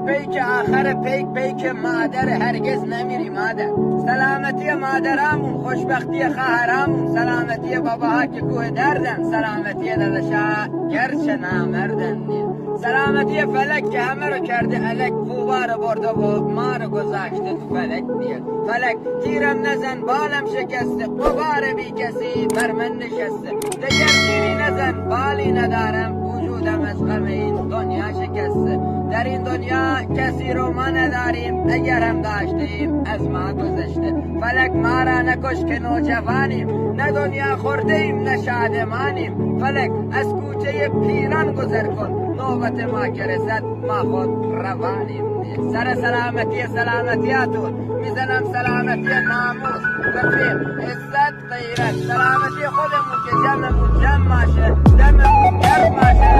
پیک آخر پیک مادر هرگز نمیری مادر. سلامتی مادرامون، خوشبختی خواهرامون، سلامتی باباها که کوه دردن، سلامتی داداشا گرچه نامردن. سلامتی فلک که همه رو کرده الک، خوبا رو برده و ما رو گذاشته تو فلک. فلک تیرم نزن بالم شکسته، قبار بی کسی بر من نشسته. دگر تیری نزن بالی ندارم، وجودم از غم این دنیا شکسته. در این دنیا کسی رو ما نداریم، اگر هم داشتیم از ما گذشته. فلک ما را نکش که نوجوانیم، نه دنیا خورده ایم نه شادمانیم. فلک از کوچه پیران گذر کن، نوبت ما که رسد ما خود روانیم. سر سلامتیاتون میزنم، سلامتی ناموس رفیق عزت غیرت، سلامتی خودمون که جمعمون جمع باشه، دممون گرم باشه.